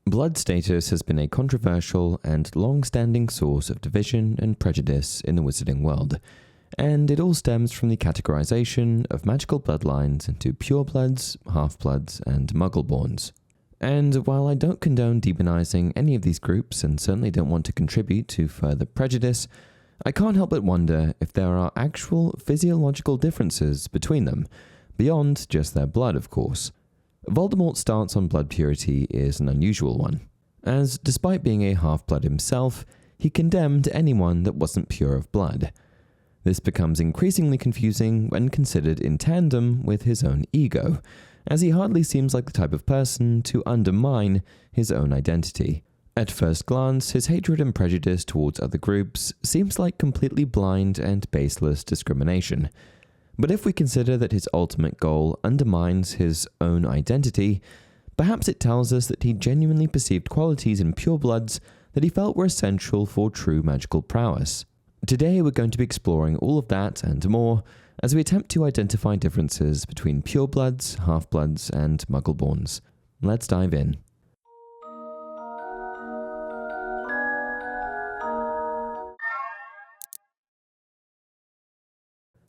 Blood status has been a controversial and long-standing source of division and prejudice in the wizarding world, and it all stems from the categorization of magical bloodlines into purebloods, half-bloods, and muggle-borns. And while I don't condone demonizing any of these groups and certainly don't want to contribute to further prejudice, I can't help but wonder if there are actual physiological differences between them, beyond just their blood, of course. Voldemort's stance on blood purity is an unusual one, as despite being a half-blood himself, he condemned anyone that wasn't pure of blood. This becomes increasingly confusing when considered in tandem with his own ego, as he hardly seems like the type of person to undermine his own identity. At first glance, his hatred and prejudice towards other groups seems like completely blind and baseless discrimination. But if we consider that his ultimate goal undermines his own identity, perhaps it tells us that he genuinely perceived qualities in purebloods that he felt were essential for true magical prowess. Today we're going to be exploring all of that and more as we attempt to identify differences between purebloods, half-bloods, and muggle-borns. Let's dive in.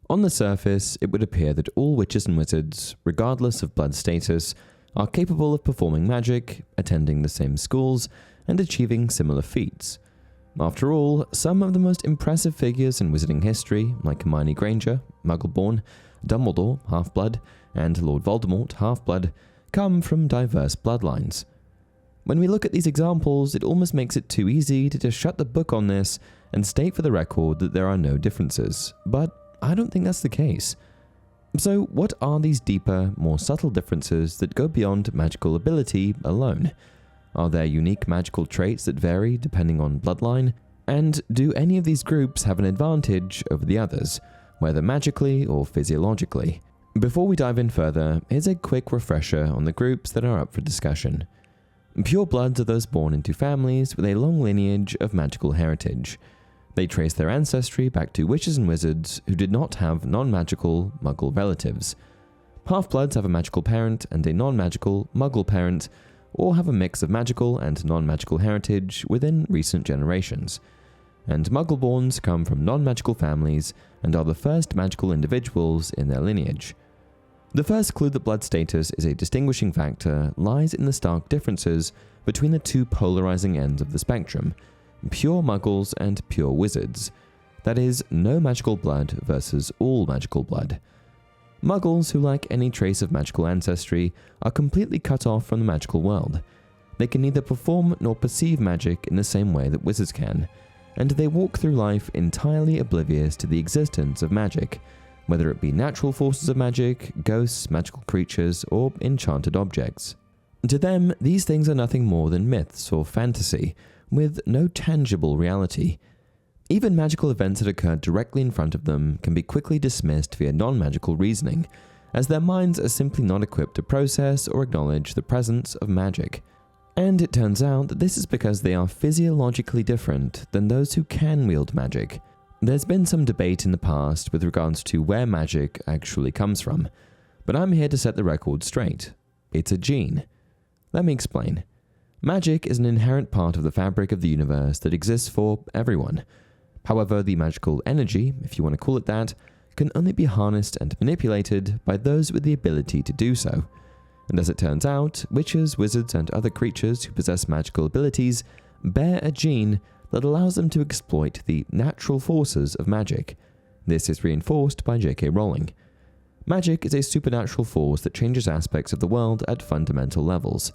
On the surface, it would appear that all witches and wizards, regardless of blood status, are capable of performing magic, attending the same schools, and achieving similar feats. After all, some of the most impressive figures in wizarding history, like Hermione Granger, muggle-born, Dumbledore, half-blood, and Lord Voldemort, half-blood, come from diverse bloodlines. When we look at these examples, it almost makes it too easy to just shut the book on this and state for the record that there are no differences, but I don't think that's the case. So what are these deeper, more subtle differences that go beyond magical ability alone? Are there unique magical traits that vary depending on bloodline? And do any of these groups have an advantage over the others, whether magically or physiologically? Before we dive in further, here's a quick refresher on the groups that are up for discussion. Purebloods are those born into families with a long lineage of magical heritage. They trace their ancestry back to witches and wizards who did not have non-magical muggle relatives. Half-bloods have a magical parent and a non-magical muggle parent, or have a mix of magical and non-magical heritage within recent generations. And muggle-borns come from non-magical families and are the first magical individuals in their lineage. The first clue that blood status is a distinguishing factor lies in the stark differences between the two polarizing ends of the spectrum, pure muggles and pure wizards. That is, no magical blood versus all magical blood. Muggles, who lack any trace of magical ancestry, are completely cut off from the magical world. They can neither perform nor perceive magic in the same way that wizards can, and they walk through life entirely oblivious to the existence of magic, whether it be natural forces of magic, ghosts, magical creatures, or enchanted objects. To them, these things are nothing more than myths or fantasy, with no tangible reality. Even magical events that occur directly in front of them can be quickly dismissed via non-magical reasoning, as their minds are simply not equipped to process or acknowledge the presence of magic. And it turns out that this is because they are physiologically different than those who can wield magic. There's been some debate in the past with regards to where magic actually comes from, but I'm here to set the record straight. It's a gene. Let me explain. Magic is an inherent part of the fabric of the universe that exists for everyone. However, the magical energy, if you want to call it that, can only be harnessed and manipulated by those with the ability to do so. And as it turns out, witches, wizards, and other creatures who possess magical abilities bear a gene that allows them to exploit the natural forces of magic. This is reinforced by J.K. Rowling. Magic is a supernatural force that changes aspects of the world at fundamental levels.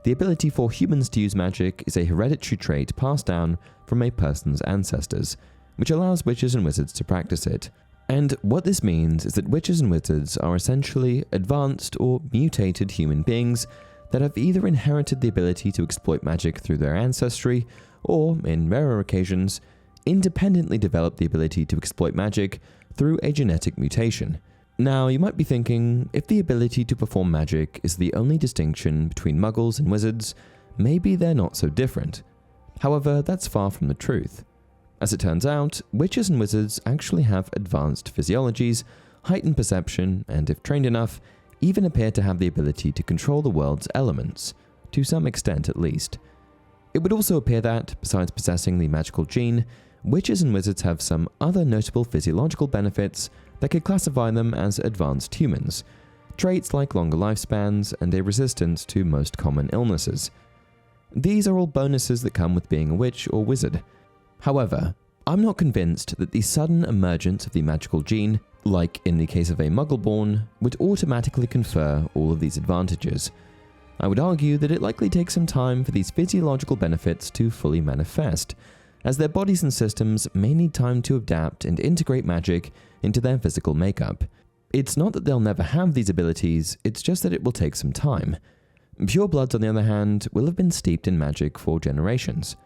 The ability for humans to use magic is a hereditary trait passed down from a person's ancestors, which allows witches and wizards to practice it. And what this means is that witches and wizards are essentially advanced or mutated human beings that have either inherited the ability to exploit magic through their ancestry, or, in rarer occasions, independently developed the ability to exploit magic through a genetic mutation. Now, you might be thinking, if the ability to perform magic is the only distinction between muggles and wizards, maybe they're not so different. However, that's far from the truth. As it turns out, witches and wizards actually have advanced physiologies, heightened perception, and if trained enough, even appear to have the ability to control the world's elements. to some extent at least. It would also appear that, besides possessing the magical gene, witches and wizards have some other notable physiological benefits that could classify them as advanced humans, traits like longer lifespans and a resistance to most common illnesses. These are all bonuses that come with being a witch or wizard. However, I'm not convinced that the sudden emergence of the magical gene, like in the case of a muggle-born, would automatically confer all of these advantages. I would argue that it likely takes some time for these physiological benefits to fully manifest, as their bodies and systems may need time to adapt and integrate magic into their physical makeup. It's not that they'll never have these abilities, it's just that it will take some time. Purebloods, on the other hand, will have been steeped in magic for generations.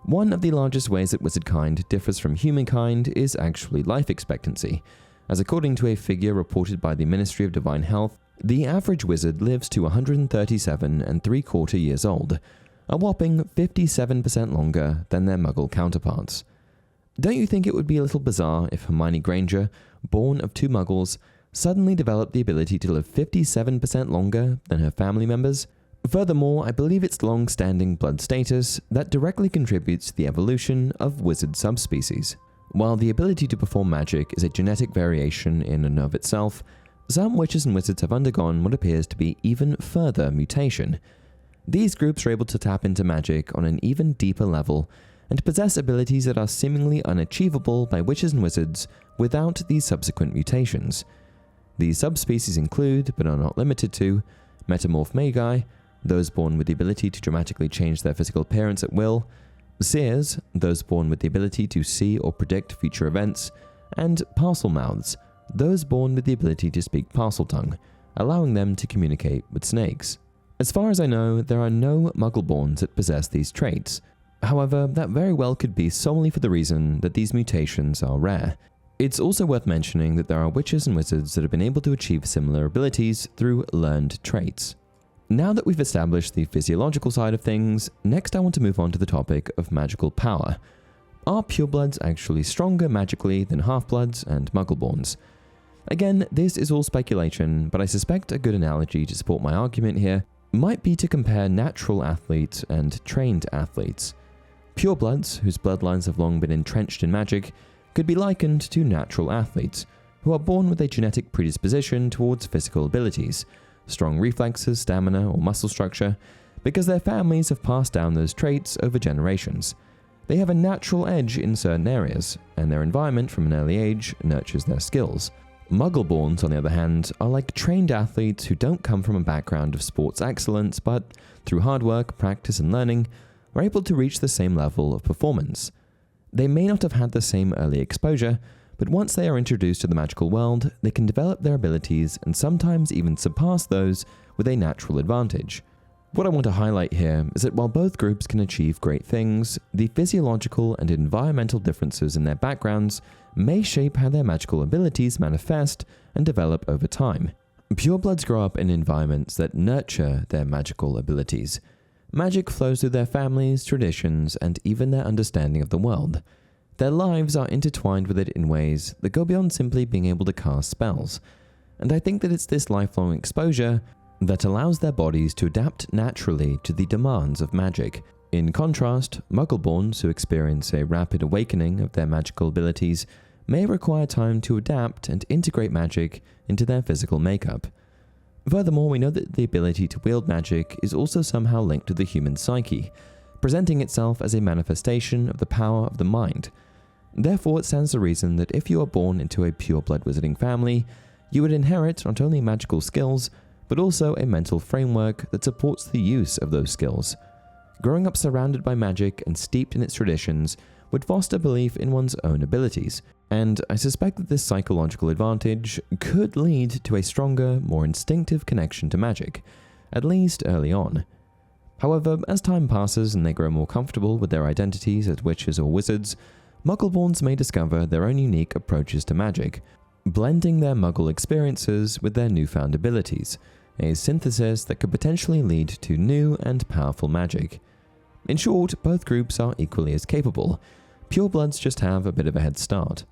One of the largest ways that wizardkind differs from humankind is actually life expectancy, as according to a figure reported by the Ministry of Divine Health, the average wizard lives to 137 3/4 years old, a whopping 57% longer than their muggle counterparts. Don't you think it would be a little bizarre if Hermione Granger, born of 2 muggles, suddenly developed the ability to live 57% longer than her family members? Furthermore, I believe it's long-standing blood status that directly contributes to the evolution of wizard subspecies. While the ability to perform magic is a genetic variation in and of itself, some witches and wizards have undergone what appears to be even further mutation. These groups are able to tap into magic on an even deeper level and possess abilities that are seemingly unachievable by witches and wizards without these subsequent mutations. These subspecies include, but are not limited to, metamorph magi, those born with the ability to dramatically change their physical appearance at will, seers, those born with the ability to see or predict future events, and parselmouths, those born with the ability to speak Parseltongue, allowing them to communicate with snakes. As far as I know, there are no muggle-borns that possess these traits. However, that very well could be solely for the reason that these mutations are rare. It's also worth mentioning that there are witches and wizards that have been able to achieve similar abilities through learned traits. Now that we've established the physiological side of things, next I want to move on to the topic of magical power. Are purebloods actually stronger magically than half-bloods and muggle-borns? Again, this is all speculation, but I suspect a good analogy to support my argument here might be to compare natural athletes and trained athletes. Purebloods, whose bloodlines have long been entrenched in magic, could be likened to natural athletes, who are born with a genetic predisposition towards physical abilities, strong reflexes, stamina, or muscle structure, because their families have passed down those traits over generations. They have a natural edge in certain areas, and their environment from an early age nurtures their skills. Muggle-borns, on the other hand, are like trained athletes who don't come from a background of sports excellence, but through hard work, practice, and learning, are able to reach the same level of performance. They may not have had the same early exposure, but once they are introduced to the magical world, they can develop their abilities and sometimes even surpass those with a natural advantage. What I want to highlight here is that while both groups can achieve great things, the physiological and environmental differences in their backgrounds may shape how their magical abilities manifest and develop over time. Purebloods grow up in environments that nurture their magical abilities. Magic flows through their families, traditions, and even their understanding of the world. Their lives are intertwined with it in ways that go beyond simply being able to cast spells, and I think that it's this lifelong exposure that allows their bodies to adapt naturally to the demands of magic. In contrast, muggle-borns who experience a rapid awakening of their magical abilities may require time to adapt and integrate magic into their physical makeup. Furthermore, we know that the ability to wield magic is also somehow linked to the human psyche, presenting itself as a manifestation of the power of the mind. Therefore, it stands to reason that if you are born into a pureblood wizarding family, you would inherit not only magical skills, but also a mental framework that supports the use of those skills. Growing up surrounded by magic and steeped in its traditions would foster belief in one's own abilities, and I suspect that this psychological advantage could lead to a stronger, more instinctive connection to magic, at least early on. However, as time passes and they grow more comfortable with their identities as witches or wizards, muggle-borns may discover their own unique approaches to magic, blending their muggle experiences with their newfound abilities, a synthesis that could potentially lead to new and powerful magic. In short, both groups are equally as capable. Purebloods just have a bit of a head start.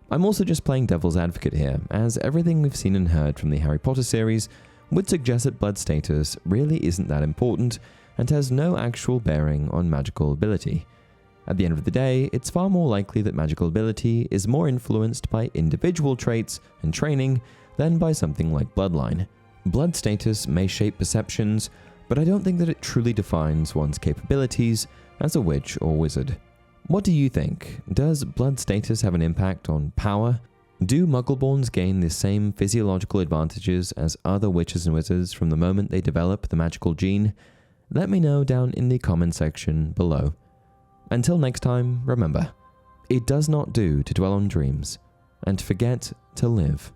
I'm also just playing devil's advocate here, as everything we've seen and heard from the Harry Potter series would suggest that blood status really isn't that important and has no actual bearing on magical ability. At the end of the day, it's far more likely that magical ability is more influenced by individual traits and training than by something like bloodline. Blood status may shape perceptions, but I don't think that it truly defines one's capabilities as a witch or wizard. What do you think? Does blood status have an impact on power? Do muggle-borns gain the same physiological advantages as other witches and wizards from the moment they develop the magical gene? Let me know down in the comment section below. Until next time, remember, it does not do to dwell on dreams and forget to live.